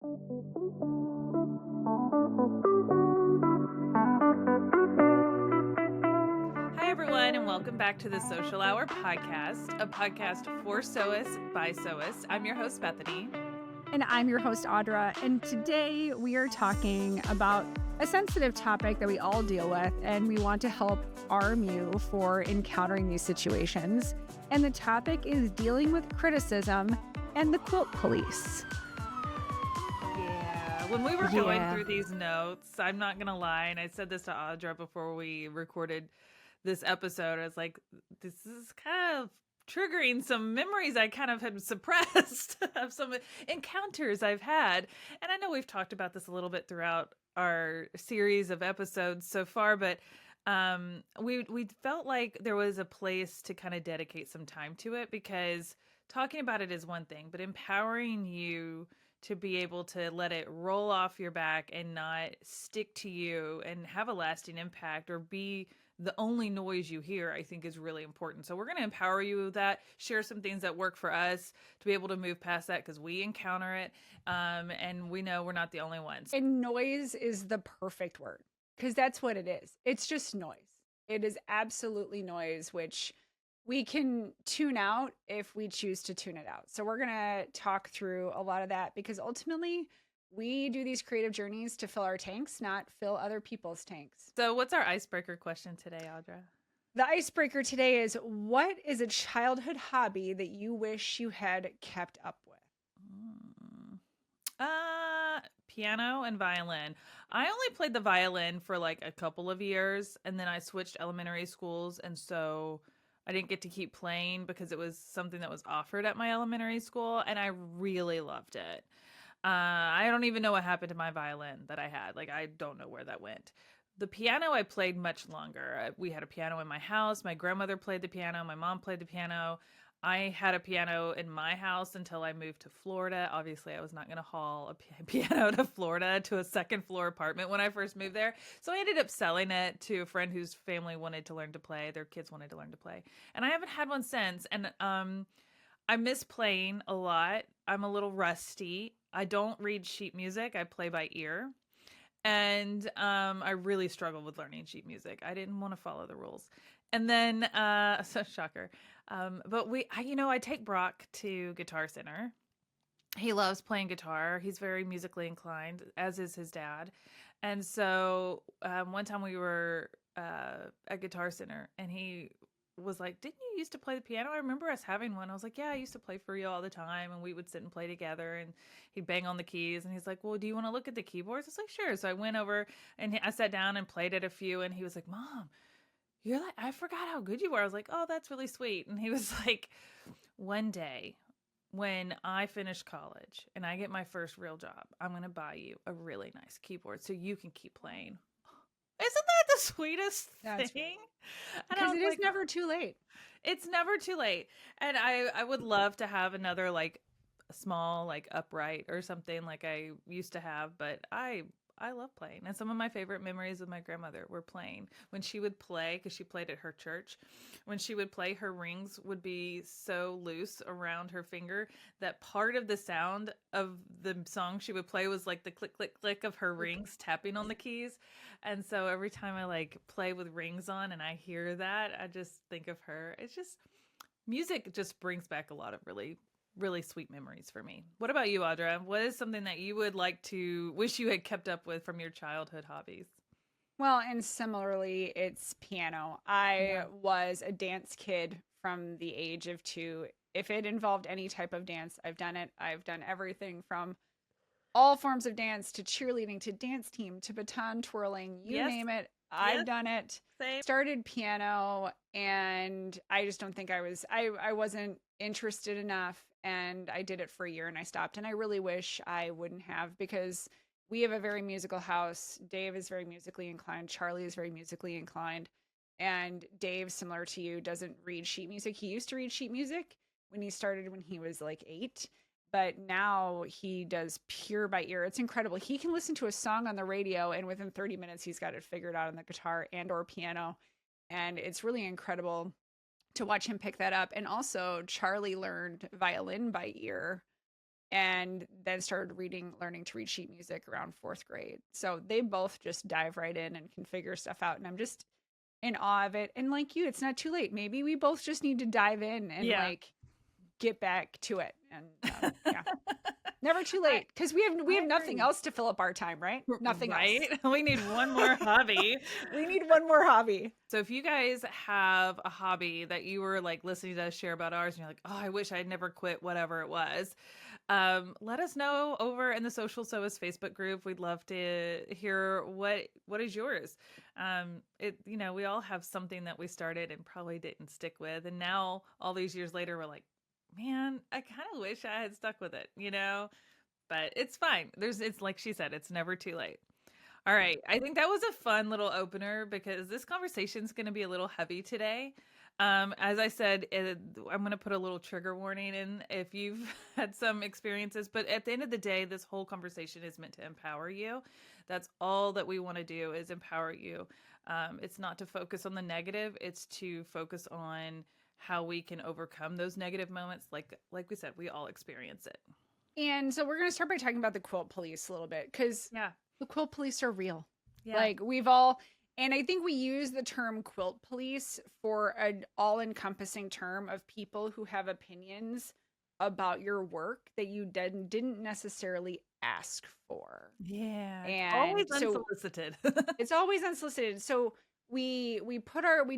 Hi, everyone, and welcome back to the Social Hour Podcast, a podcast for sewists by sewists. I'm your host, Bethany. And I'm your host, Audra. And today we are talking about a sensitive topic that we all deal with, and we want to help arm you for encountering these situations. And the topic is dealing with criticism and the quilt police. Yeah, when we were going through these notes, I'm not going to lie, and I said this to Audra before we recorded this episode. I was like, this is kind of triggering some memories I kind of had suppressed of some encounters I've had. And I know we've talked about this a little bit throughout our series of episodes so far, but we felt like there was a place to kind of dedicate some time to it, because talking about it is one thing, but empowering you to be able to let it roll off your back and not stick to you and have a lasting impact or be the only noise you hear, I think is really important. So we're going to empower you with that, share some things that work for us to be able to move past that, because we encounter it, and we know we're not the only ones. And noise is the perfect word, because that's what it is. It's just noise. It is absolutely noise, which we can tune out if we choose to tune it out. So we're going to talk through a lot of that, because ultimately we do these creative journeys to fill our tanks, not fill other people's tanks. So what's our icebreaker question today, Audra? The icebreaker today is, what is a childhood hobby that you wish you had kept up with? Piano and violin. I only played the violin for like a couple of years, and then I switched elementary schools, and so I didn't get to keep playing because it was something that was offered at my elementary school, and I really loved it. I don't even know what happened to my violin that I had. Like, I don't know where that went. The piano I played much longer. We had a piano in my house. My grandmother played the piano. My mom played the piano. I had a piano in my house until I moved to Florida. Obviously, I was not going to haul a piano to Florida, to a second floor apartment when I first moved there. So I ended up selling it to a friend whose family wanted to learn to play. Their kids wanted to learn to play. And I haven't had one since. And I miss playing a lot. I'm a little rusty. I don't read sheet music. I play by ear. And I really struggled with learning sheet music. I didn't want to follow the rules. And then, so shocker. But I take Brock to Guitar Center. He loves playing guitar. He's very musically inclined, as is his dad. And so one time we were at Guitar Center, and he was like, "Didn't you used to play the piano? I remember us having one." I was like, "Yeah, I used to play for you all the time." And we would sit and play together, and he'd bang on the keys. And he's like, "Well, do you want to look at the keyboards?" I was like, "Sure." So I went over and I sat down and played at a few, and he was like, "Mom, you're like, I forgot how good you were." I was like, "Oh, that's really sweet." And he was like, "One day when I finish college and I get my first real job, I'm going to buy you a really nice keyboard so you can keep playing." Isn't that the sweetest thing? Because it is never too late. It's never too late. And I would love to have another like small like upright or something like I used to have, but I love playing. And some of my favorite memories with my grandmother were playing. When she would play, because she played at her church, when she would play, her rings would be so loose around her finger that part of the sound of the song she would play was like the click, click, click of her rings tapping on the keys. And so every time I like play with rings on and I hear that, I just think of her. It's just, music just brings back a lot of really sweet memories for me. What about you, Audra? What is something that you would like to wish you had kept up with from your childhood hobbies? Well, and similarly, it's piano. I was a dance kid from the age of 2. If it involved any type of dance, I've done it. I've done everything from all forms of dance to cheerleading to dance team to baton twirling, you name it. I've done it. Same. Started piano, and I just don't think I wasn't interested enough, and I did it for a year and I stopped. And I really wish I wouldn't have, because we have a very musical house. Dave is very musically inclined. Charlie is very musically inclined. And Dave, similar to you, doesn't read sheet music. He used to read sheet music when he started when he was like 8. But now he does pure by ear. It's incredible. He can listen to a song on the radio, and within 30 minutes, he's got it figured out on the guitar and or piano. And it's really incredible to watch him pick that up. And also, Charlie learned violin by ear. and then started learning to read sheet music around 4th grade. So they both just dive right in and can figure stuff out. And I'm just in awe of it. And like you, it's not too late. Maybe we both just need to dive in and Yeah. like get back to it. And yeah, never too I late because we have nothing agree. else to fill up our time, right? Nothing else. Right? We need one more hobby. We need one more hobby. So if you guys have a hobby that you were like listening to us share about ours and you're like, oh, I wish I'd never quit whatever it was, let us know over in the Social Sewist Facebook group. We'd love to hear what is yours. We all have something that we started and probably didn't stick with, and now all these years later, we're like, man, I kind of wish I had stuck with it. But it's fine. It's like she said, it's never too late. All right. I think that was a fun little opener because this conversation is going to be a little heavy today. As I said, I'm going to put a little trigger warning in if you've had some experiences. But at the end of the day, this whole conversation is meant to empower you. That's all that we want to do is empower you. It's not to focus on the negative. It's to focus on how we can overcome those negative moments. Like we said, we all experience it. And so we're going to start by talking about the quilt police a little bit because Yeah. the quilt police are real. Yeah. Like and I think we use the term quilt police for an all-encompassing term of people who have opinions about your work that you didn't necessarily ask for. Yeah. It's And always so unsolicited. it's always unsolicited. So we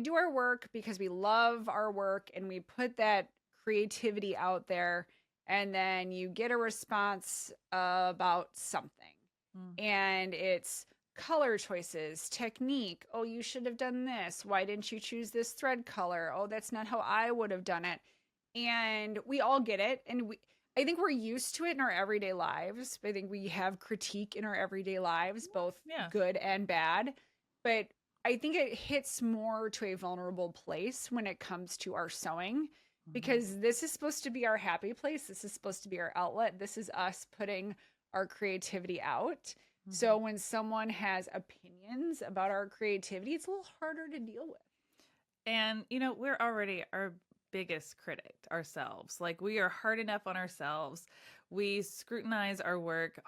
do our work because we love our work and we put that creativity out there, and then you get a response about something. And it's color choices, technique. Oh, you should have done this. Why didn't you choose this thread color? Oh, that's not how I would have done it. And we all get it. And I think we're used to it in our everyday lives. I think we have critique in our everyday lives, both good and bad. But I think it hits more to a vulnerable place when it comes to our sewing, because this is supposed to be our happy place. This is supposed to be our outlet. This is us putting our creativity out. So when someone has opinions about our creativity, it's a little harder to deal with. And, we're already our biggest critic ourselves. Like, we are hard enough on ourselves. We scrutinize our work,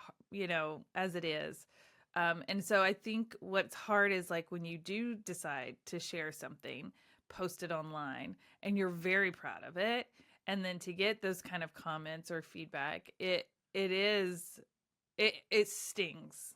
as it is. And so I think what's hard is like when you do decide to share something, post it online, and you're very proud of it. And then to get those kind of comments or feedback, it stings.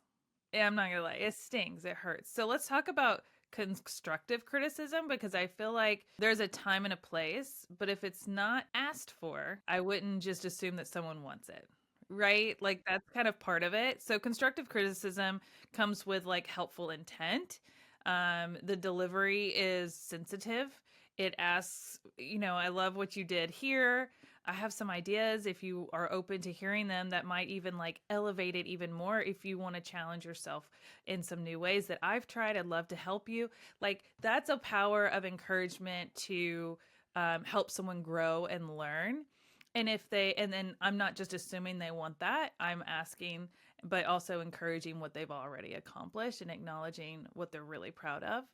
I'm not gonna lie, it stings. It hurts. So let's talk about constructive criticism, because I feel like there's a time and a place, but if it's not asked for, I wouldn't just assume that someone wants it. Right? Like, that's kind of part of it. So constructive criticism comes with like helpful intent. The delivery is sensitive. It asks, I love what you did here. I have some ideas if you are open to hearing them that might even like elevate it even more. If you want to challenge yourself in some new ways that I've tried, I'd love to help you. Like, that's a power of encouragement to help someone grow and learn. And then I'm not just assuming they want that, I'm asking, but also encouraging what they've already accomplished and acknowledging what they're really proud of.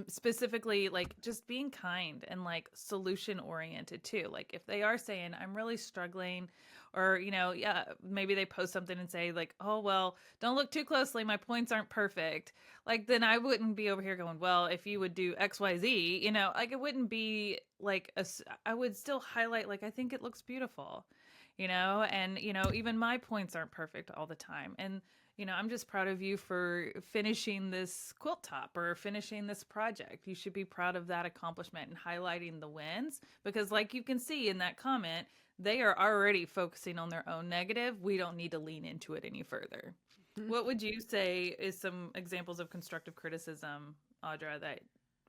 Specifically, like, just being kind and like solution oriented too. Like, if they are saying I'm really struggling, or maybe they post something and say like, oh, well, don't look too closely, my points aren't perfect. Like, then I wouldn't be over here going, well, if you would do XYZ, like, it wouldn't be like I would still highlight, like, I think it looks beautiful, and even my points aren't perfect all the time. And I'm just proud of you for finishing this quilt top or finishing this project. You should be proud of that accomplishment and highlighting the wins, because like you can see in that comment, they are already focusing on their own negative. We don't need to lean into it any further. What would you say is some examples of constructive criticism, Audra, that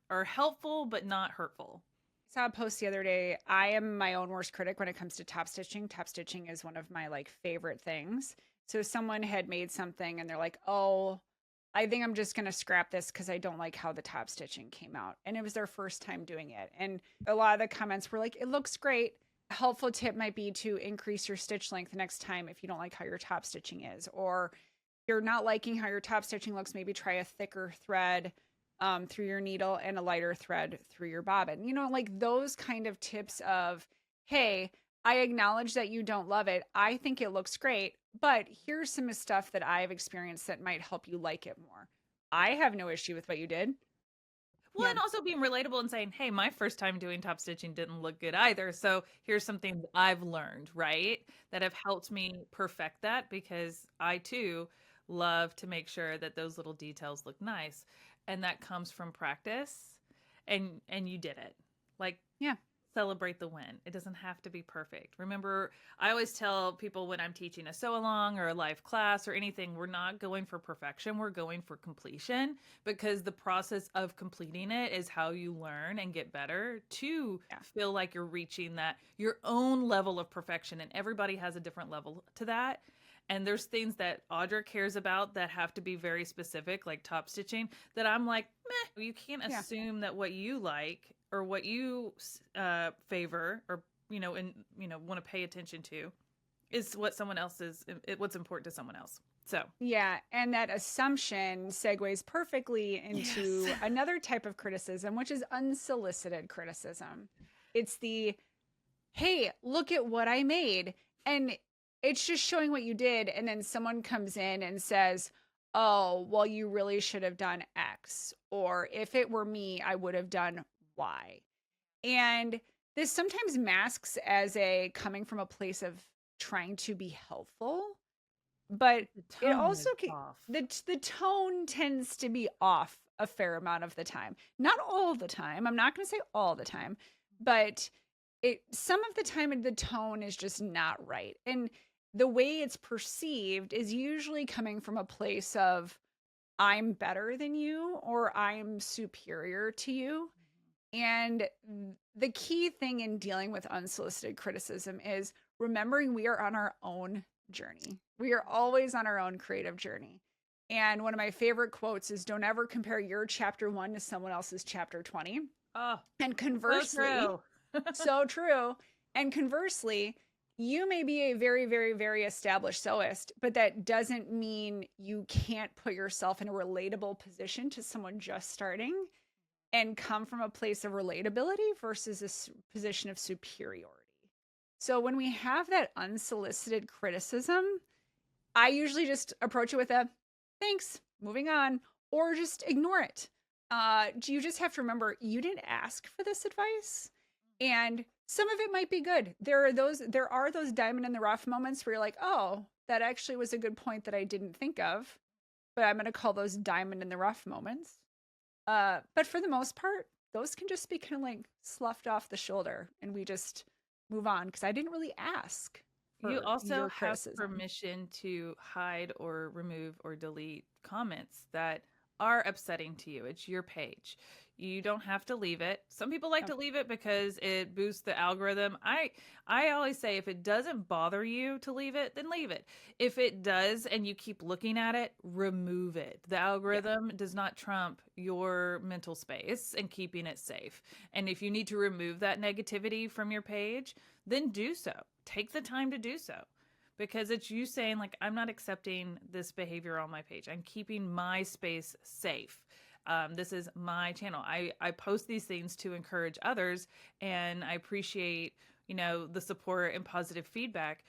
are helpful but not hurtful? I saw a post the other day. I am my own worst critic when it comes to top stitching. Top stitching is one of my like favorite things. So someone had made something and they're like, oh, I think I'm just going to scrap this because I don't like how the top stitching came out. And it was their first time doing it. And a lot of the comments were like, it looks great. A helpful tip might be to increase your stitch length next time if you don't like how your top stitching is. Or you're not liking how your top stitching looks, maybe try a thicker thread through your needle and a lighter thread through your bobbin. Like those kind of tips of, hey, I acknowledge that you don't love it. I think it looks great, but here's some stuff that I've experienced that might help you like it more. I have no issue with what you did. Well, Yeah. and also being relatable and saying, hey, my first time doing top stitching didn't look good either. So here's something that I've learned, right? That have helped me perfect that because I too love to make sure that those little details look nice. And that comes from practice. And you did it. Like Yeah. celebrate the win. It doesn't have to be perfect. Remember, I always tell people when I'm teaching a sew along or a live class or anything, we're not going for perfection, we're going for completion because the process of completing it is how you learn and get better to Yeah. feel like you're reaching that your own level of perfection, and everybody has a different level to that. And there's things that Audra cares about that have to be very specific, like top stitching, that I'm like, meh, you can't Yeah. assume that what you like or what you favor or, and, want to pay attention to is what someone else is, what's important to someone else. So, Yeah, and that assumption segues perfectly yes. into another type of criticism, which is unsolicited criticism. It's the, hey, look at what I made. And it's just showing what you did. And then someone comes in and says, oh, well, you really should have done X. Or if it were me, I would have done Y. And this sometimes masks as a coming from a place of trying to be helpful, but The it tone also is off. the tone tends to be off a fair amount of the time. Not all the time. I'm not going to say all the time, but it some of the time the tone is just not right. And the way it's perceived is usually coming from a place of I'm better than you or I'm superior to you. And the key thing in dealing with unsolicited criticism is remembering we are on our own journey. We are always on our own creative journey. And one of my favorite quotes is don't ever compare your chapter 1 to someone else's chapter 20. Oh, And so conversely, true. so true. And conversely, you may be a very, very, very established sewist, but that doesn't mean you can't put yourself in a relatable position to someone just starting and come from a place of relatability versus a position of superiority. So when we have that unsolicited criticism, I usually just approach it with a thanks, moving on, or just ignore it. You just have to remember you didn't ask for this advice, and some of it might be good. There are those diamond in the rough moments where you're like, oh, that actually was a good point that I didn't think of, but I'm going to call those diamond in the rough moments. But for the most part, those can just be kind of like sloughed off the shoulder and we just move on because I didn't really ask You for also your have criticism. permission to hide or remove or delete comments that are upsetting to you. It's your page. You don't have to leave it. Some people like Yep. to leave it because it boosts the algorithm. I always say if it doesn't bother you to leave it, then leave it. If it does and you keep looking at it, remove it. The Yeah. algorithm does not trump your mental space and keeping it safe. And if you need to remove that negativity from your page, then do so. Take the time to do so because it's you saying like I'm not accepting this behavior on my page. I'm keeping my space safe. This is my channel. I post these things to encourage others, and I appreciate the support and positive feedback.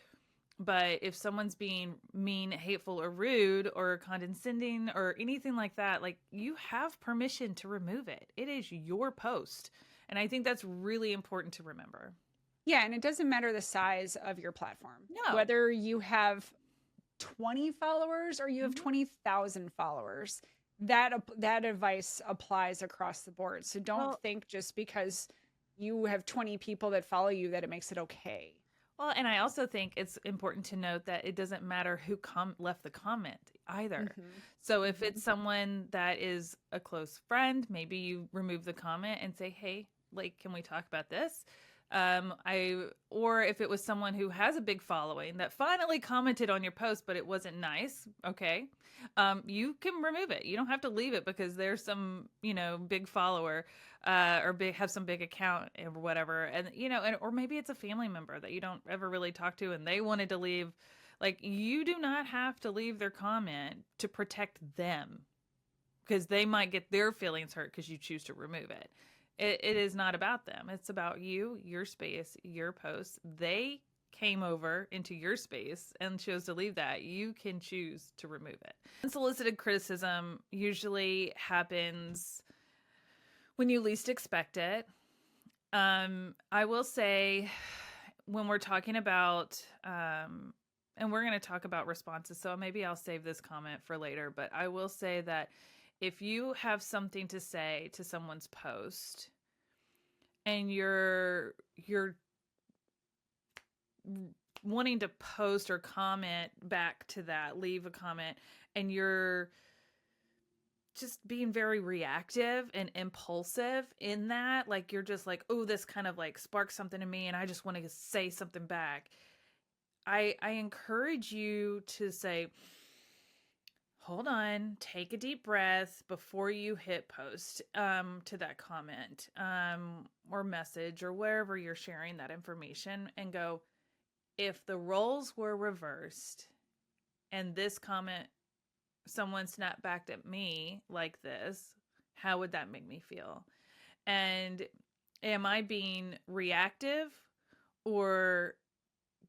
But if someone's being mean, hateful, or rude, or condescending, or anything like that, like you have permission to remove it. It is your post, and I think that's really important to remember. Yeah. And it doesn't matter the size of your platform, No. whether you have 20 followers or you have Mhm. 20,000 followers. That advice applies across the board. So don't Well, think just because you have 20 people that follow you that it makes it okay. Well, and I also think it's important to note that it doesn't matter who left the comment either. Mhm. So if Mhm. it's someone that is a close friend, maybe you remove the comment and say, "Hey, like, can we talk about this?" Or if it was someone who has a big following that finally commented on your post, but it wasn't nice, okay, you can remove it. You don't have to leave it because there's some, big follower or have some big account or whatever, and or maybe it's a family member that you don't ever really talk to, and they wanted to leave. Like you do not have to leave their comment to protect them because they might get their feelings hurt because you choose to remove it. It is not about them. It's about you, your space, your posts. They came over into your space and chose to leave that. You can choose to remove it. Unsolicited criticism usually happens when you least expect it. I will say when we're talking about, and we're going to talk about responses, so maybe I'll save this comment for later, but I will say that if you have something to say to someone's post and you're wanting to post or comment back to that, leave a comment, and you're just being very reactive and impulsive in that, like you're just like, oh, this kind of like sparks something in me and I just want to say something back. I encourage you to say, hold on, take a deep breath before you hit post to that comment or message or wherever you're sharing that information, and go, if the roles were reversed and this comment, someone snapped back at me like this, how would that make me feel? And am I being reactive or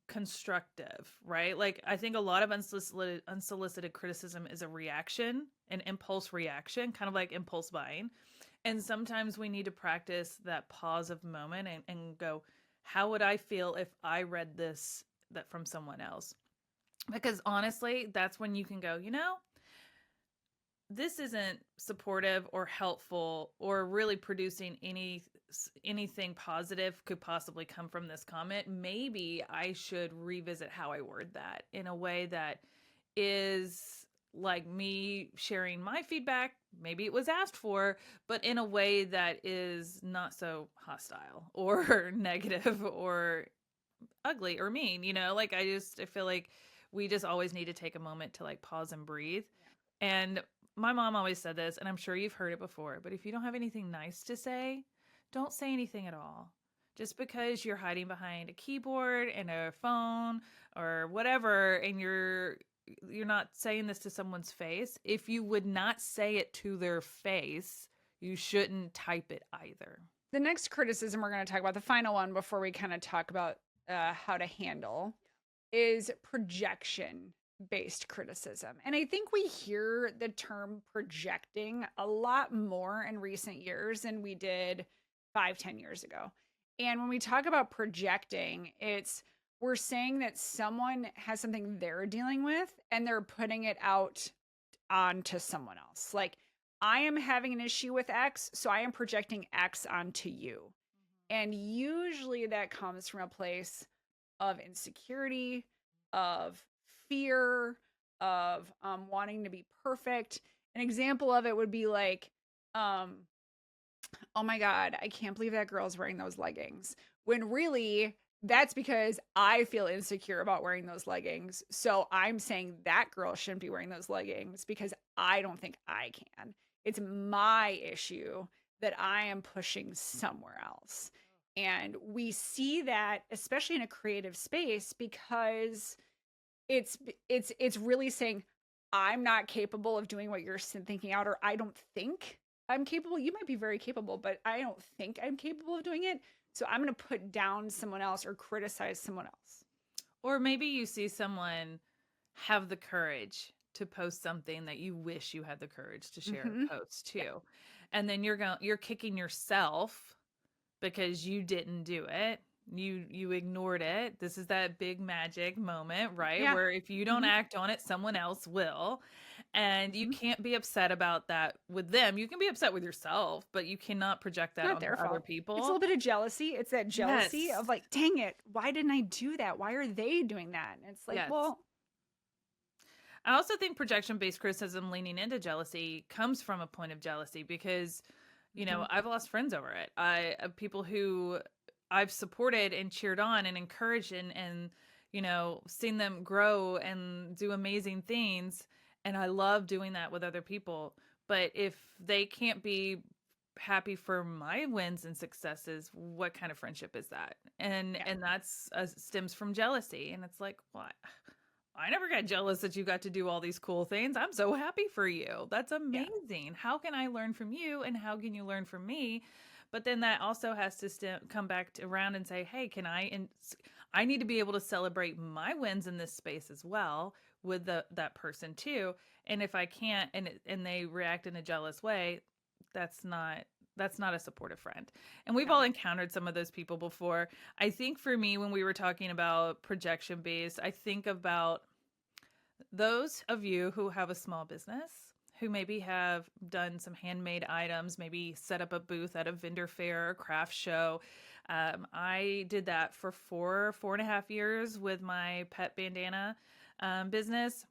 constructive, right? Like I think a lot of unsolicited criticism is a reaction, an impulse reaction, kind of like impulse buying. And sometimes we need to practice that pause of moment and go, how would I feel if I read this that from someone else? Because honestly, that's when you can go, this isn't supportive or helpful or really producing anything positive could possibly come from this comment. Maybe I should revisit how I word that in a way that is like me sharing my feedback. Maybe it was asked for, but in a way that is not so hostile or negative or ugly or mean, like I feel like we just always need to take a moment to like pause and breathe. And my mom always said this, and I'm sure you've heard it before, but if you don't have anything nice to say, don't say anything at all. Just because you're hiding behind a keyboard and a phone or whatever, and you're not saying this to someone's face, if you would not say it to their face, you shouldn't type it either. The next criticism we're going to talk about, the final one before we kind of talk about how to handle, is projection based criticism. And I think we hear the term projecting a lot more in recent years than we did 5-10 years ago. And when we talk about projecting, we're saying that someone has something they're dealing with and they're putting it out onto someone else. Like, I am having an issue with X, so I am projecting X onto you. And usually that comes from a place of insecurity, of fear, of wanting to be perfect. An example of it would be like, oh my God, I can't believe that girl's wearing those leggings. When really, that's because I feel insecure about wearing those leggings. So I'm saying that girl shouldn't be wearing those leggings because I don't think I can. It's my issue that I am pushing somewhere else. And we see that especially in a creative space because it's really saying I'm not capable of doing what you're thinking out, or I don't think I'm capable. You might be very capable, but I don't think I'm capable of doing it. So I'm going to put down someone else or criticize someone else. Or maybe you see someone have the courage to post something that you wish you had the courage to share a post too. Yeah. And then you're kicking yourself because you didn't do it. You ignored it. This is that big magic moment, right? Yeah. Where if you don't act on it, someone else will. And you can't be upset about that with them. You can be upset with yourself, but you cannot project that on other people. It's a little bit of jealousy. It's that jealousy of like, dang it, why didn't I do that? Why are they doing that? And it's like, well, I also think projection-based criticism leaning into jealousy comes from a point of jealousy because, I've lost friends over it. People who I've supported and cheered on and encouraged and seen them grow and do amazing things. And I love doing that with other people. But if they can't be happy for my wins and successes, what kind of friendship is that? And that's stems from jealousy. And it's like, what? I never got jealous that you got to do all these cool things. I'm so happy for you. That's amazing. Yeah. How can I learn from you? And how can you learn from me? But then that also has to come back around and say, hey, can I, and I need to be able to celebrate my wins in this space as well with that person too. And if I can't, and they react in a jealous way, that's not a supportive friend. And we've No. all encountered some of those people before. I think for me, when we were talking about projection based, I think about those of you who have a small business, who maybe have done some handmade items, maybe set up a booth at a vendor fair or craft show. I did that for 4.5 years with my pet bandana business.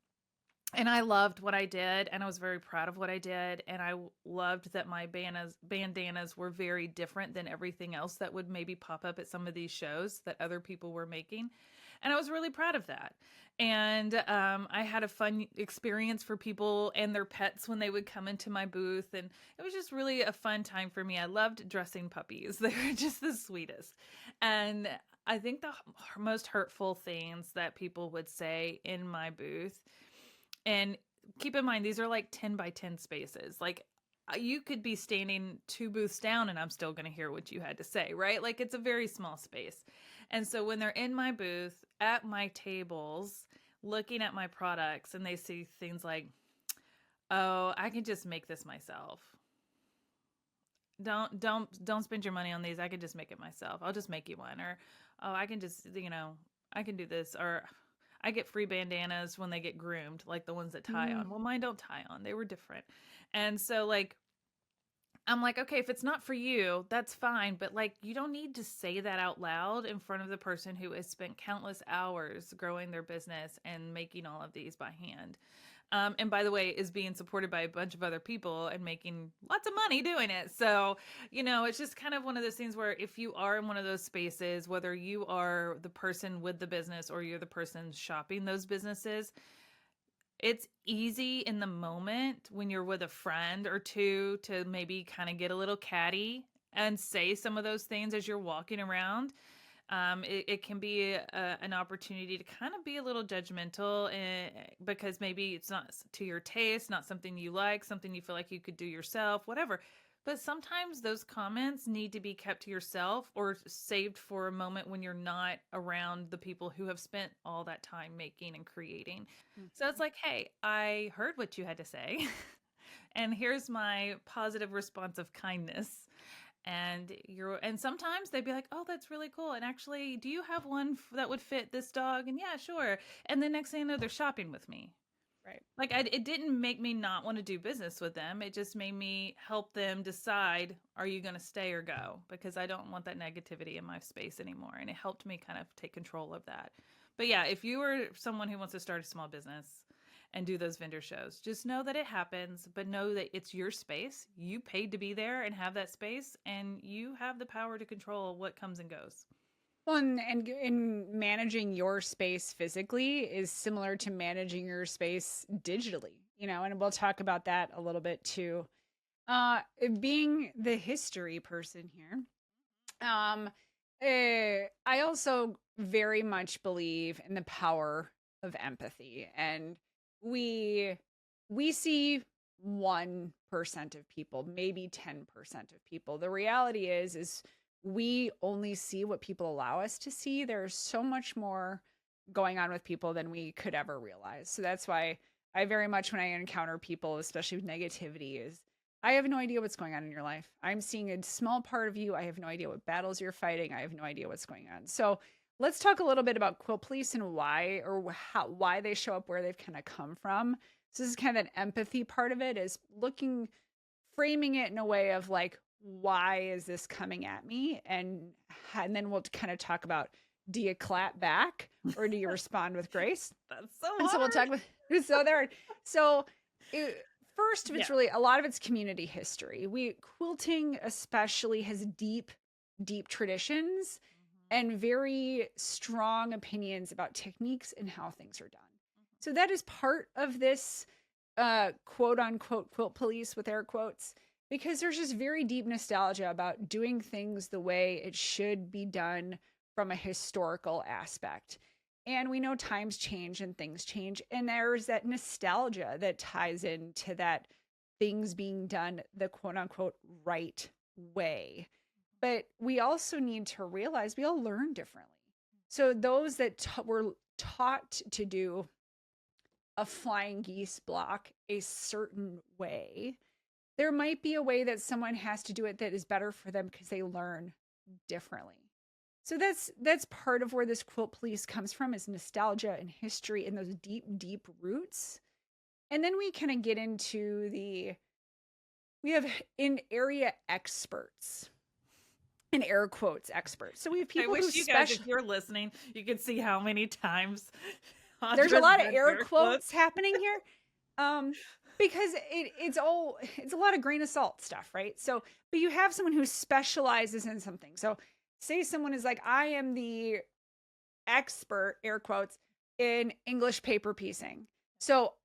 And I loved what I did, and I was very proud of what I did, and I loved that my bandanas were very different than everything else that would maybe pop up at some of these shows that other people were making, and I was really proud of that. And I had a fun experience for people and their pets when they would come into my booth, and it was just really a fun time for me. I loved dressing puppies; they were just the sweetest. And I think the most hurtful things that people would say in my booth, and keep in mind, these are like 10 by 10 spaces. Like you could be standing 2 booths down and I'm still going to hear what you had to say, right? Like it's a very small space. And so when they're in my booth at my tables, looking at my products, and they see things like, oh, I can just make this myself. Don't spend your money on these. I can just make it myself. I'll just make you one. Or, oh, I can just, I can do this. Or I get free bandanas when they get groomed, like the ones that tie on. Well, mine don't tie on. They were different. And so like, I'm like, okay, if it's not for you, that's fine. But like, you don't need to say that out loud in front of the person who has spent countless hours growing their business and making all of these by hand. And by the way, is being supported by a bunch of other people and making lots of money doing it. So, it's just kind of one of those things where if you are in one of those spaces, whether you are the person with the business or you're the person shopping those businesses, it's easy in the moment when you're with a friend or two to maybe kind of get a little catty and say some of those things as you're walking around. It can be an opportunity to kind of be a little judgmental, because maybe it's not to your taste, not something you like, something you feel like you could do yourself, whatever. But sometimes those comments need to be kept to yourself or saved for a moment when you're not around the people who have spent all that time making and creating. So it's like, hey, I heard what you had to say, and here's my positive response of kindness. And sometimes they'd be like, oh, that's really cool. And actually, do you have one that would fit this dog? And yeah, sure. And the next thing you know, they're shopping with me. Right. Like it didn't make me not want to do business with them. It just made me help them decide, are you going to stay or go? Because I don't want that negativity in my space anymore. And it helped me kind of take control of that. But yeah, if you are someone who wants to start a small business and do those vendor shows, just know that it happens, but know that it's your space. You paid to be there and have that space, and you have the power to control what comes and goes. Well, and in managing your space physically is similar to managing your space digitally, and we'll talk about that a little bit too. Being the history person here, I also very much believe in the power of empathy, and we see 1% of people, maybe 10% of people. The reality is we only see what people allow us to see. There's so much more going on with people than we could ever realize. So that's why I very much, when I encounter people, especially with negativity, is I have no idea what's going on in your life. I'm seeing a small part of you. I have no idea what battles you're fighting. I have no idea what's going on. So let's talk a little bit about Quilt Police and why they show up, where they've kind of come from. So this is kind of an empathy part of it, is framing it in a way of like, why is this coming at me? And then we'll kind of talk about, do you clap back or do you respond with grace? That's so And hard. so we'll talk about, first, it's really, a lot of it's community history. Quilting especially has deep traditions and very strong opinions about techniques and how things are done. So that is part of this quote unquote quilt police, with air quotes, because there's just very deep nostalgia about doing things the way it should be done from a historical aspect. And we know times change and things change, and there's that nostalgia that ties into that, things being done the quote unquote right way. But we also need to realize we all learn differently. So those that were taught to do a flying geese block a certain way, there might be a way that someone has to do it that is better for them because they learn differently. So that's part of where this quilt police comes from, is nostalgia and history and those deep roots. And then we kind of get into we have in area experts, in air quotes experts. So we have I people wish who you guys, if you're listening, you could see how many times there's a Audra's lot of done air air quotes happening here. Because it's a lot of grain of salt stuff, right? So, but you have someone who specializes in something. So say someone is like, I am the expert, air quotes, in English paper piecing. So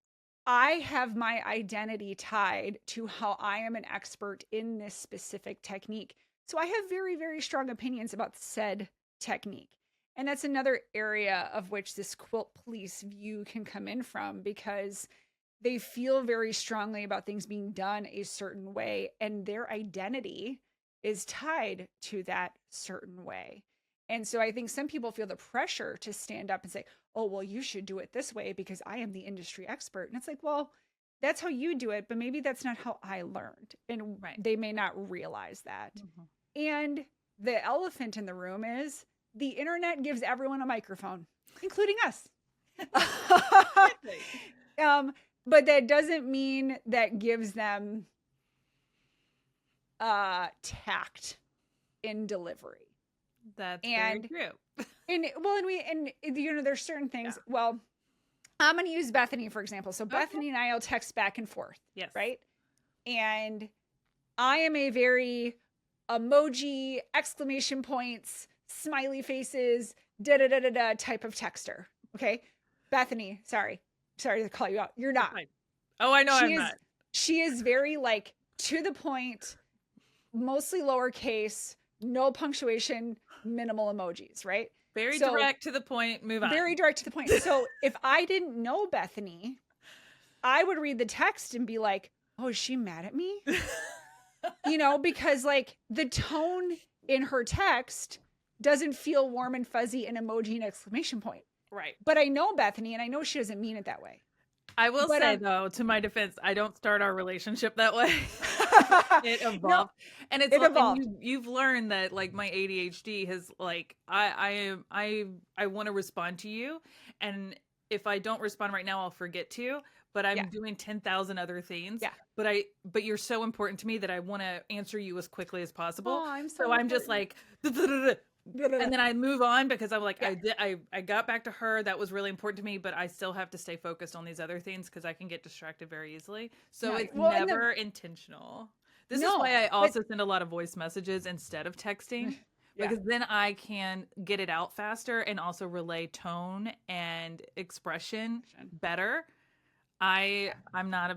I have my identity tied to how I am an expert in this specific technique. So I have very, very strong opinions about said technique. And that's another area of which this quilt police view can come in from, because they feel very strongly about things being done a certain way, and their identity is tied to that certain way. And so I think some people feel the pressure to stand up and say, oh, well, you should do it this way because I am the industry expert. And it's like, well, that's how you do it, but maybe that's not how I learned. And Right. they may not realize that. And the elephant in the room is the internet gives everyone a microphone, including us. But that doesn't mean that gives them tact in delivery. That's very true. And you know, there's certain things. Yeah. Well, I'm going to use Bethany for example. So Bethany and I will text back and forth. Yes. Right. And I am a very emoji, exclamation points, smiley faces, type of texter. Okay. Bethany, sorry to call you out. You're not. Oh, I know I'm not. She is very like to the point, mostly lowercase, no punctuation, minimal emojis, right? Very direct to the point, move on. Very direct to the point. So if I didn't know Bethany, I would read the text and be like, oh, is she mad at me? You know, because like the tone in her text doesn't feel warm and fuzzy and emoji and exclamation point. Right. But I know Bethany and I know she doesn't mean it that way. I will say though, to my defense, I don't start our relationship that way. It evolved. No, and it evolved. You've learned that like my ADHD has like, I want to respond to you. And if I don't respond right now, I'll forget to, but I'm doing 10,000 other things. Yeah. But you're so important to me that I want to answer you as quickly as possible. Oh, so I'm just like, and then I move on because I'm like, I got back to her. That was really important to me, but I still have to stay focused on these other things because I can get distracted very easily. So it's never intentional. This is why I also send a lot of voice messages instead of texting, because then I can get it out faster and also relay tone and expression better. I'm not a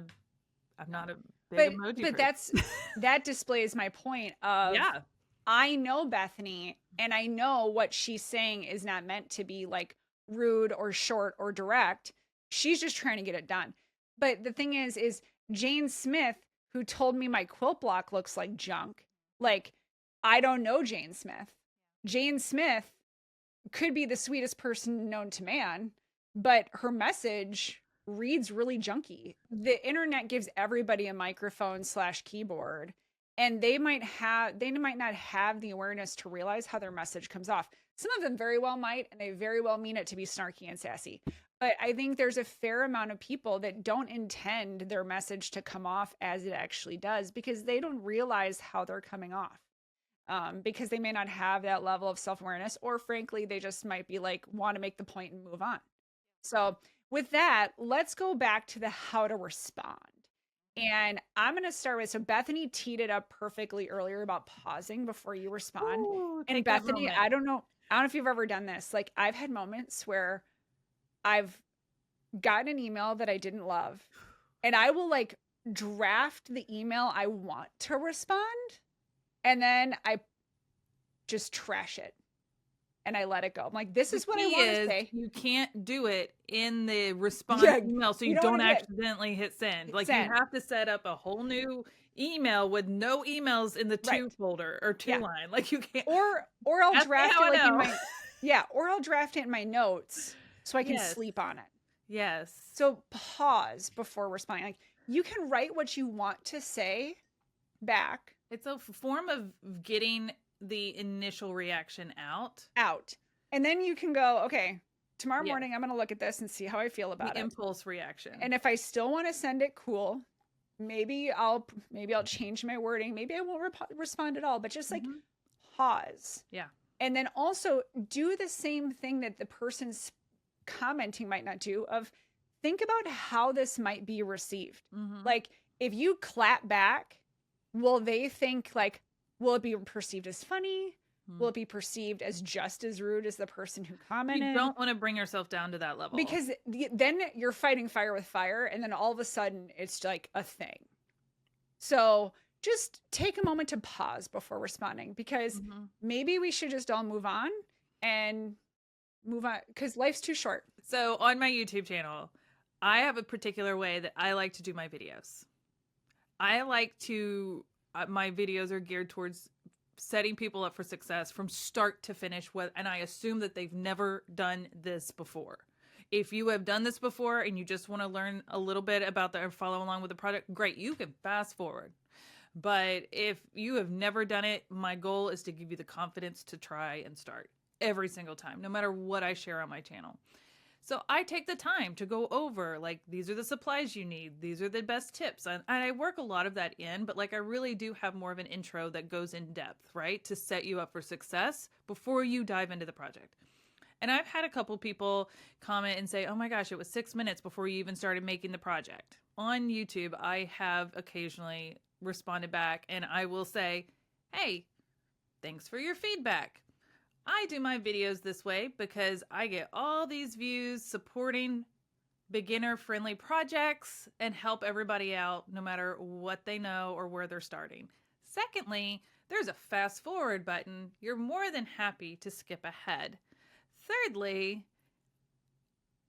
big emoji but person. that displays my point of I know Bethany and I know what she's saying is not meant to be like rude or short or direct. She's just trying to get it done. But the thing is Jane Smith, who told me my quilt block looks like junk. Like, I don't know Jane Smith. Jane Smith could be the sweetest person known to man, but her message reads really junky. The internet gives everybody a microphone / keyboard. And they might not have the awareness to realize how their message comes off. Some of them very well might, and they very well mean it to be snarky and sassy. But I think there's a fair amount of people that don't intend their message to come off as it actually does because they don't realize how they're coming off. Because they may not have that level of self-awareness, or frankly, they just might be like, want to make the point and move on. So with that, let's go back to the how to respond. And I'm going to start with, so Bethany teed it up perfectly earlier about pausing before you respond. Ooh, and Bethany, I don't know if you've ever done this. Like, I've had moments where I've gotten an email that I didn't love, and I will like draft the email I want to respond, and then I just trash it. and I let it go. I'm like, this The is what I key want to is say. you can't do it in the response Yeah, email so you you don't want don't to accidentally hit send. hit Like, you send. have to set up a whole new email with no emails in the to Right. folder or to Yeah. line. Like, you can't Or I'll ask me draft how it I like in know. my yeah, or I'll draft it in my notes so I can Yes. sleep on it. Yes. So pause before responding. Like you can write what you want to say back It's a form of getting the initial reaction out. out. And then you can go, okay, tomorrow Yes. morning I'm going to look at this and see how I feel The about it. impulse reaction. And if I still want to send it, cool. Maybe I'll change my wording. Maybe I won't respond at all, but just like Mhm. pause. Yeah. And then also do the same thing that the person's commenting might not do of think about how this might be received. Mhm. Like if you clap back, will they think like will it be perceived as funny? Will Mm. it be perceived as just as rude as the person who You commented? don't wanna bring yourself down to that level. Because then you're fighting fire with fire and then all of a sudden it's like a thing. So just take a moment to pause before responding because Mhm. maybe we should just all move on and move on because life's too short. So, on my YouTube channel, I have a particular way that I like to do my videos. I like to my videos are geared towards setting people up for success from start to finish, and I assume that they've never done this before. If you have done this before and you just want to learn a little bit about or follow along with the project, great, you can fast forward. But if you have never done it, my goal is to give you the confidence to try and start every single time, no matter what I share on my channel. So I take the time to go over, like, these are the supplies you need. These are the best tips. And I work a lot of that in, but like, I really do have more of an intro that goes in depth, right? To set you up for success before you dive into the project. And I've had a couple people comment and say, oh my gosh, it was 6 minutes before you even started making the project. On YouTube, I have occasionally responded back and I will say, hey, thanks for your feedback. I do my videos this way because I get all these views supporting beginner friendly projects and help everybody out no matter what they know or where they're starting. Secondly, there's a fast forward button. You're more than happy to skip ahead. Thirdly,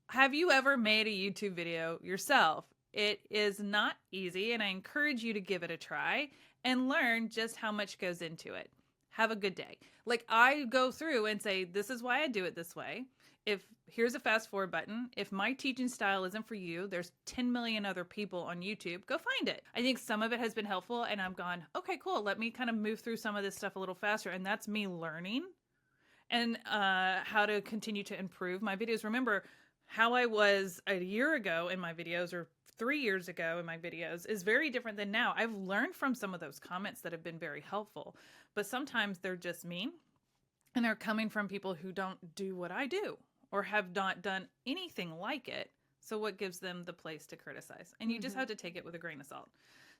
have you ever made a YouTube video yourself? It is not easy, and I encourage you to give it a try and learn just how much goes into it. Have a good day. Like, I go through and say, this is why I do it this way. If here's a fast forward button. If my teaching style isn't for you, there's 10 million other people on YouTube. Go find it. I think some of it has been helpful, and I've gone, okay, cool. Let me kind of move through some of this stuff a little faster. And that's me learning and how to continue to improve my videos. Remember, how I was a year ago in my videos or 3 years ago in my videos is very different than now. I've learned from some of those comments that have been very helpful, but sometimes they're just mean and they're coming from people who don't do what I do or have not done anything like it. So what gives them the place to criticize? And you just have to take it with a grain of salt.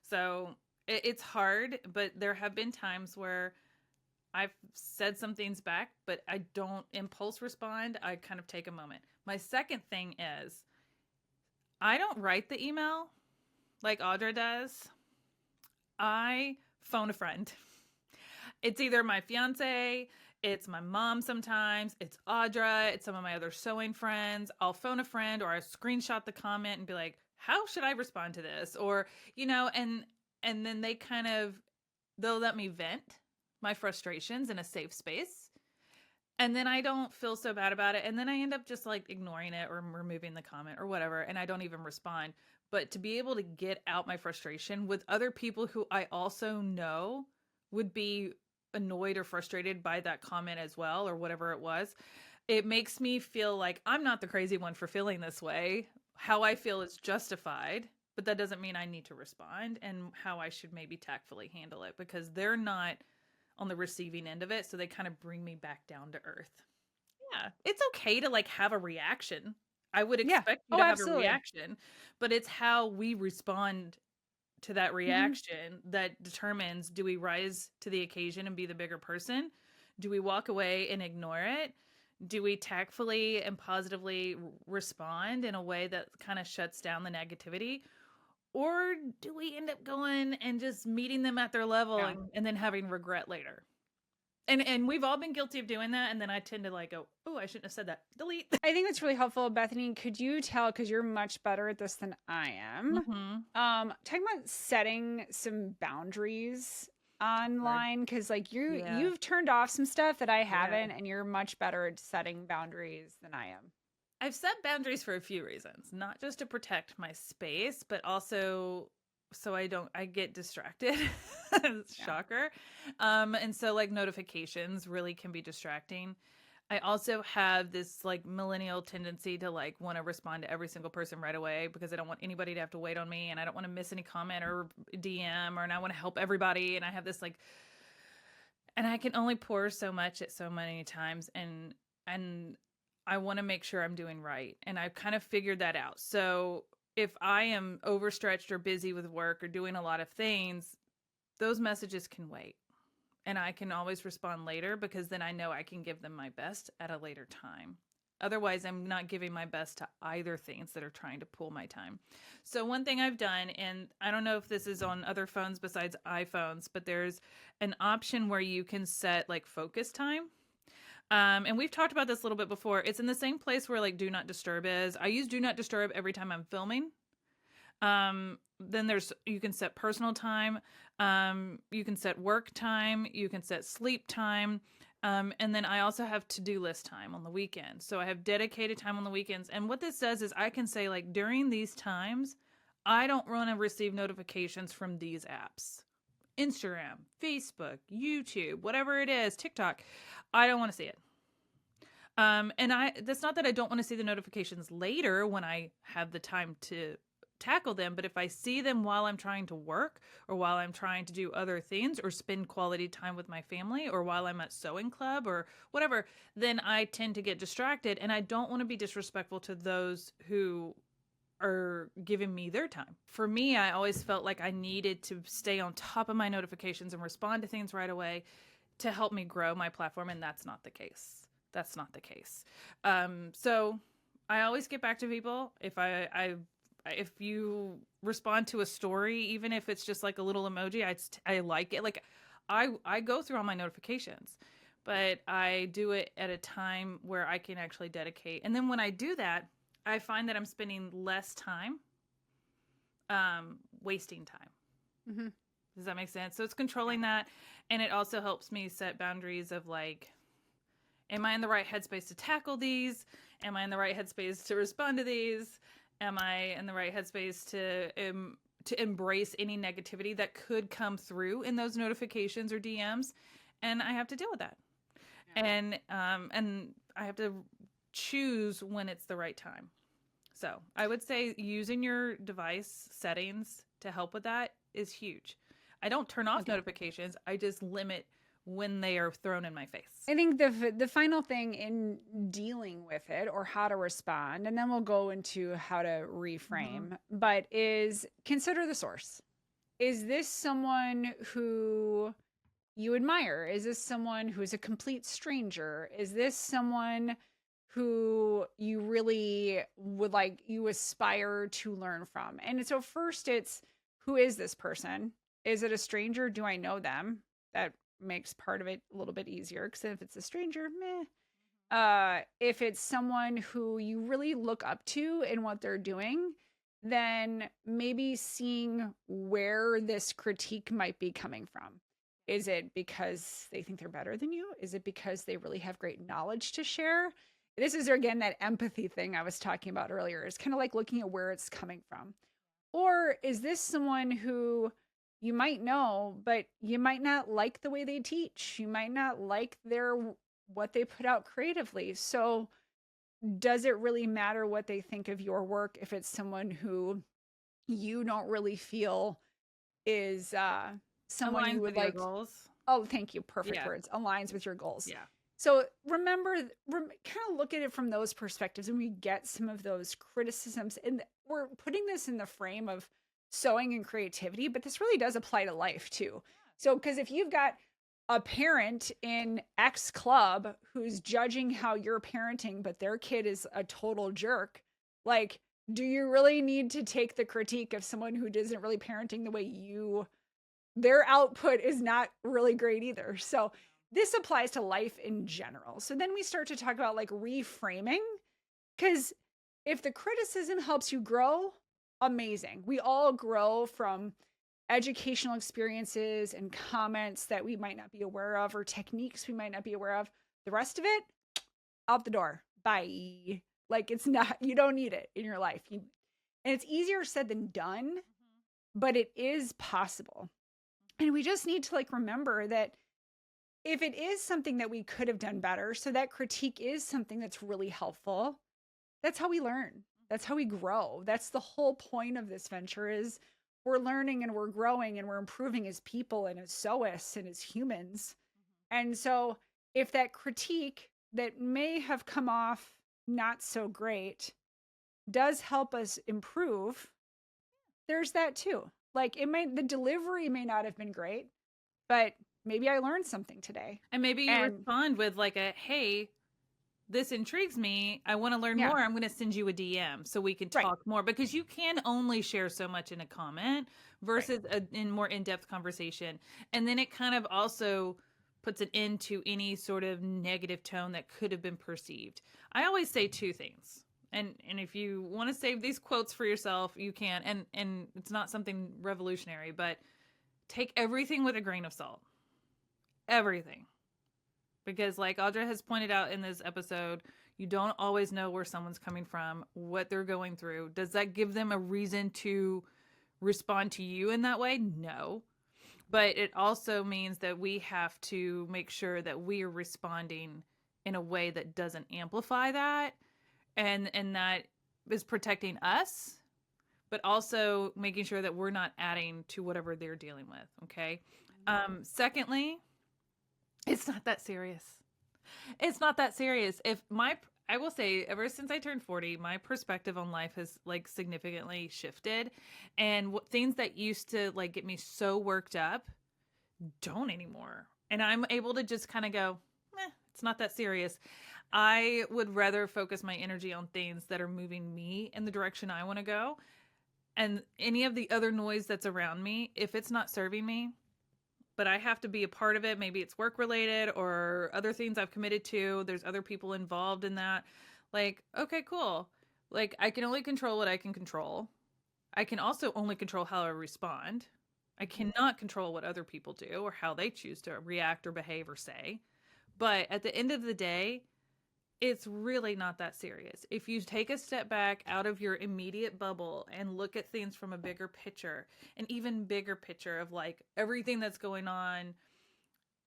So it's hard, but there have been times where I've said some things back, but I don't impulse respond. I kind of take a moment. My second thing is I don't write the email like Audra does. I phone a friend. It's either my fiance, it's my mom sometimes, it's Audra, it's some of my other sewing friends. I'll phone a friend or I screenshot the comment and be like, how should I respond to this? Or, and then they'll let me vent my frustrations in a safe space. And then I don't feel so bad about it. And then I end up just like ignoring it or removing the comment or whatever. And I don't even respond. But to be able to get out my frustration with other people who I also know would be annoyed or frustrated by that comment as well, or whatever it was, it makes me feel like I'm not the crazy one for feeling this way. How I feel is justified, but that doesn't mean I need to respond, and how I should maybe tactfully handle it because they're not on the receiving end of it. So they kind of bring me back down to earth. Yeah. It's okay to like have a reaction. I would Yeah. expect you Oh, to have a absolutely. reaction, but it's how we respond to that Hmm. reaction that determines, do we rise to the occasion and be the bigger person? Do we walk away and ignore it? Do we tactfully and positively respond in a way that kind of shuts down the negativity? Or do we end up going and just meeting them at their level Yeah. and then having regret later? And we've all been guilty of doing that, and then I tend to like go, oh, I shouldn't have said that. Delete. I think that's really helpful. Bethany, could you tell, because you're much better at this than I am, Mm-hmm. talking about setting some boundaries Hard. online, because like Yeah. you've turned off some stuff that I Yeah. haven't, and you're much better at setting boundaries than I am. I've set boundaries for a few reasons, not just to protect my space, but also so I get distracted. Yeah. Shocker. And so like notifications really can be distracting. I also have this like millennial tendency to like want to respond to every single person right away because I don't want anybody to have to wait on me, and I don't want to miss any comment or DM, or and I want to help everybody, and I have this like, and I can only pour so much at so many times, and I want to make sure I'm doing right. And I've kind of figured that out. So if I am overstretched or busy with work or doing a lot of things, those messages can wait. And I can always respond later because then I know I can give them my best at a later time. Otherwise, I'm not giving my best to either things that are trying to pull my time. So, one thing I've done, and I don't know if this is on other phones besides iPhones, but there's an option where you can set like focus time. And we've talked about this a little bit before. It's in the same place where like do not disturb is. I use do not disturb every time I'm filming. Then there's you can set personal time, you can set work time, you can set sleep time, and then I also have to-do list time on the weekend. So I have dedicated time on the weekends. And what this does is I can say like during these times, I don't want to receive notifications from these apps. Instagram, Facebook, YouTube, whatever it is, TikTok. I don't want to see it. And that's not that I don't want to see the notifications later when I have the time to tackle them, but if I see them while I'm trying to work or while I'm trying to do other things or spend quality time with my family or while I'm at sewing club or whatever, then I tend to get distracted, and I don't want to be disrespectful to those who are giving me their time. For me, I always felt like I needed to stay on top of my notifications and respond to things right away to help me grow my platform, and that's not the case. That's not the case. So I always get back to people if you respond to a story, even if it's just like a little emoji, I like it. Like I go through all my notifications, but I do it at a time where I can actually dedicate. And then when I do that, I find that I'm spending less time wasting time. Mm-hmm. Does that make sense? So it's controlling that, and it also helps me set boundaries of like, am I in the right headspace to tackle these? Am I in the right headspace to respond to these? Am I in the right headspace to embrace any negativity that could come through in those notifications or DMs? And I have to deal with that. Yeah. And I have to choose when it's the right time. So I would say using your device settings to help with that is huge. I don't turn off notifications. I just limit when they are thrown in my face. I think the final thing in dealing with it, or how to respond, and then we'll go into how to reframe, but is consider the source. Is this someone who you admire? Is this someone who's a complete stranger? Is this someone who you really would like, you aspire to learn from? And so first it's, who is this person? Is it a stranger? Do I know them? That makes part of it a little bit easier, because if it's a stranger, meh. If it's someone who you really look up to in what they're doing, then maybe seeing where this critique might be coming from. Is it because they think they're better than you? Is it because they really have great knowledge to share? This is again that empathy thing I was talking about earlier. It's kind of like looking at where it's coming from. Or is this someone who you might know, but you might not like the way they teach. You might not like what they put out creatively. So does it really matter what they think of your work if it's someone who you don't really feel is someone Aligns you would with your like? goals. Oh, thank you. Perfect words. Aligns with your goals. Yeah. So remember, kind of look at it from those perspectives, and we get some of those criticisms. And we're putting this in the frame of sewing and creativity, but this really does apply to life too. So, because if you've got a parent in X club who's judging how you're parenting, but their kid is a total jerk, like, do you really need to take the critique of someone who isn't really parenting the way their output is not really great either? So this applies to life in general. So then we start to talk about like reframing, because if the criticism helps you grow, amazing. We all grow from educational experiences and comments that we might not be aware of, or techniques we might not be aware of. The rest of it, out the door. Bye. Like, it's not, you don't need it in your life. And it's easier said than done, but it is possible. And we just need to like remember that if it is something that we could have done better, so that critique is something that's really helpful, that's how we learn. That's how we grow. That's the whole point of this venture, is we're learning and we're growing and we're improving as people and as sewists and as humans. And so if that critique that may have come off not so great does help us improve, there's that too. Like, the delivery may not have been great, but maybe I learned something today. And maybe you respond with like a, hey, this intrigues me. I want to learn more. I'm going to send you a DM so we can talk more, because you can only share so much in a comment versus in more in-depth conversation. And then it kind of also puts an end to any sort of negative tone that could have been perceived. I always say two things. And if you want to save these quotes for yourself, you can. And it's not something revolutionary, but take everything with a grain of salt. Everything. Because like Audra has pointed out in this episode, you don't always know where someone's coming from, what they're going through. Does that give them a reason to respond to you in that way? No. But it also means that we have to make sure that we are responding in a way that doesn't amplify that, and that is protecting us, but also making sure that we're not adding to whatever they're dealing with. Okay. Secondly, it's not that serious. It's not that serious. I will say, ever since I turned 40, my perspective on life has like significantly shifted, and things that used to like get me so worked up don't anymore. And I'm able to just kind of go, it's not that serious. I would rather focus my energy on things that are moving me in the direction I want to go. And any of the other noise that's around me, if it's not serving me, but I have to be a part of it, maybe it's work related or other things I've committed to, there's other people involved in that. Like, okay, cool. Like, I can only control what I can control. I can also only control how I respond. I cannot control what other people do or how they choose to react or behave or say. But at the end of the day, it's really not that serious. If you take a step back out of your immediate bubble and look at things from a bigger picture, an even bigger picture of like everything that's going on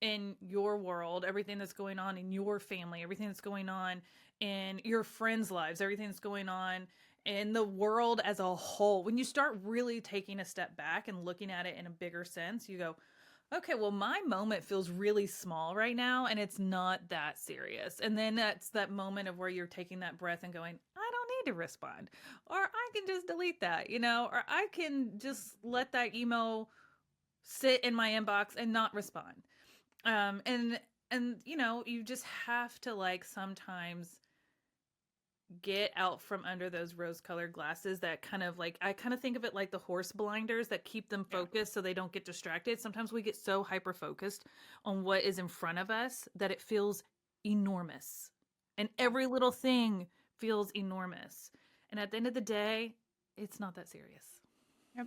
in your world, everything that's going on in your family, everything that's going on in your friends' lives, everything that's going on in the world as a whole. When you start really taking a step back and looking at it in a bigger sense, you go, okay, well, my moment feels really small right now, and it's not that serious. And then that's that moment of where you're taking that breath and going, I don't need to respond. Or I can just delete that, or I can just let that email sit in my inbox and not respond. And you just have to like sometimes get out from under those rose-colored glasses that kind of like, I kind of think of it like the horse blinders that keep them focused so they don't get distracted. Sometimes we get so hyper-focused on what is in front of us that it feels enormous. And every little thing feels enormous. And at the end of the day, it's not that serious. Yep.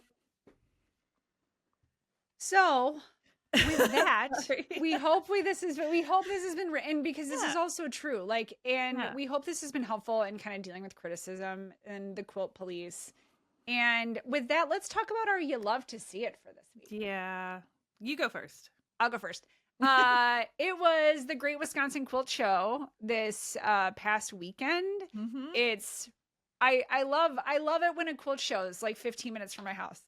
So with that, we hope this has been written, because this is also true. Like, and we hope this has been helpful in kind of dealing with criticism and the quilt police. And with that, let's talk about our you love to see it for this week. Yeah. You go first. I'll go first. It was the Great Wisconsin Quilt Show this past weekend. Mm-hmm. I love it when a quilt show is like 15 minutes from my house.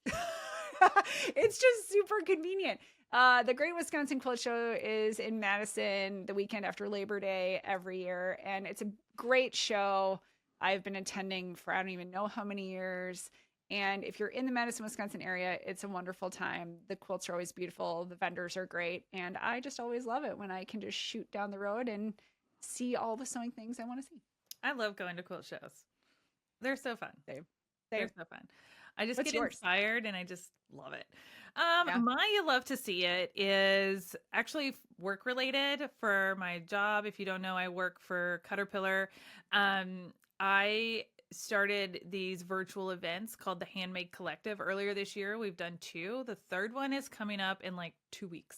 It's just super convenient. The Great Wisconsin Quilt Show is in Madison the weekend after Labor Day every year, and it's a great show. I've been attending for I don't even know how many years. And if you're in the Madison, Wisconsin area, it's a wonderful time. The quilts are always beautiful. The vendors are great. And I just always love it when I can just shoot down the road and see all the sewing things I want to see. I love going to quilt shows. They're so fun. They're so fun. I just What's get yours? inspired and I just love it. Yeah. My you love to see it is actually work related for my job. If you don't know, I work for Caterpillar. I started these virtual events called the Handmade Collective earlier this year. We've done two. The third one is coming up in like 2 weeks.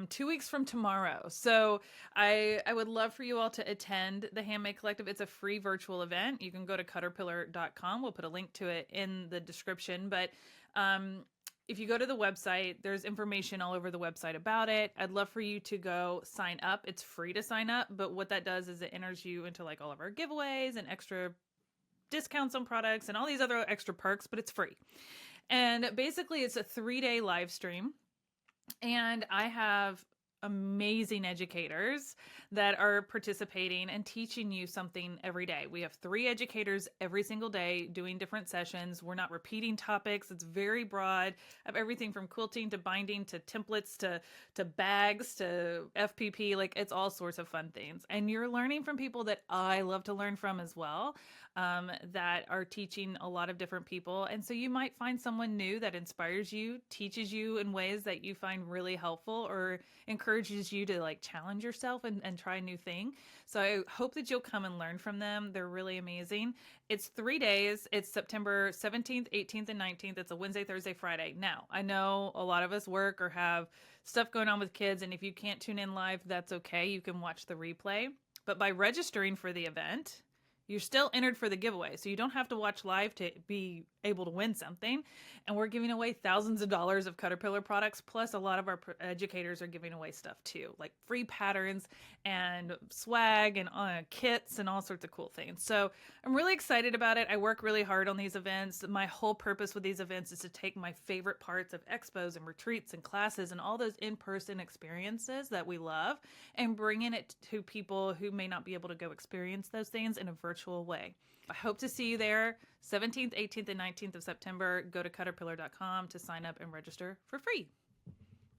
2 weeks from tomorrow. So I would love for you all to attend the Handmade Collective. It's a free virtual event. You can go to caterpillar.com. We'll put a link to it in the description. But if you go to the website, there's information all over the website about it. I'd love for you to go sign up. It's free to sign up, but what that does is it enters you into like all of our giveaways and extra discounts on products and all these other extra perks, but it's free. And basically, it's a 3-day live stream. And I have amazing educators that are participating and teaching you something every day. We have 3 educators every single day doing different sessions. We're not repeating topics. It's very broad, of everything from quilting to binding to templates to bags to FPP. Like, it's all sorts of fun things. And you're learning from people that I love to learn from as well, that are teaching a lot of different people. And so you might find someone new that inspires you, teaches you in ways that you find really helpful, or encourages you to like challenge yourself and try a new thing. So I hope that you'll come and learn from them. They're really amazing. It's 3 days. It's September 17th, 18th, and 19th. It's a Wednesday, Thursday, Friday. Now, I know a lot of us work or have stuff going on with kids, and if you can't tune in live, that's okay. You can watch the replay. But by registering for the event, you're still entered for the giveaway. So you don't have to watch live to be able to win something. And we're giving away thousands of dollars of Caterpillar products. Plus, a lot of our educators are giving away stuff too, like free patterns and swag and kits and all sorts of cool things. So I'm really excited about it. I work really hard on these events. My whole purpose with these events is to take my favorite parts of expos and retreats and classes and all those in-person experiences that we love and bringing it to people who may not be able to go experience those things in a virtual way. I hope to see you there 17th, 18th, and 19th of September. Go to caterpillar.com to sign up and register for free.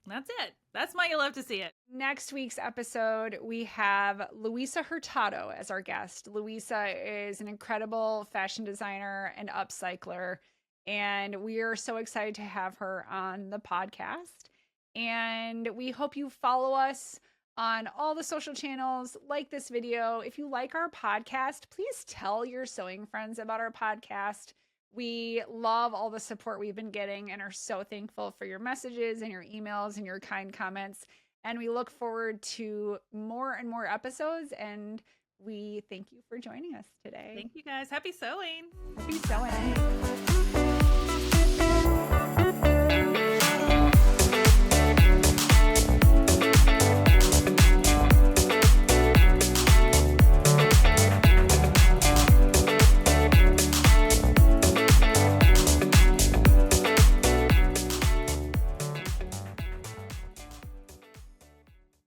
That's it. That's my you love to see it. Next week's episode, we have Luisa Hurtado as our guest. Luisa is an incredible fashion designer and upcycler, and we are so excited to have her on the podcast. And we hope you follow us on all the social channels, like this video. If you like our podcast, please tell your sewing friends about our podcast. We love all the support we've been getting and are so thankful for your messages and your emails and your kind comments. And we look forward to more and more episodes. And we thank you for joining us today. Thank you guys. Happy sewing. Happy sewing.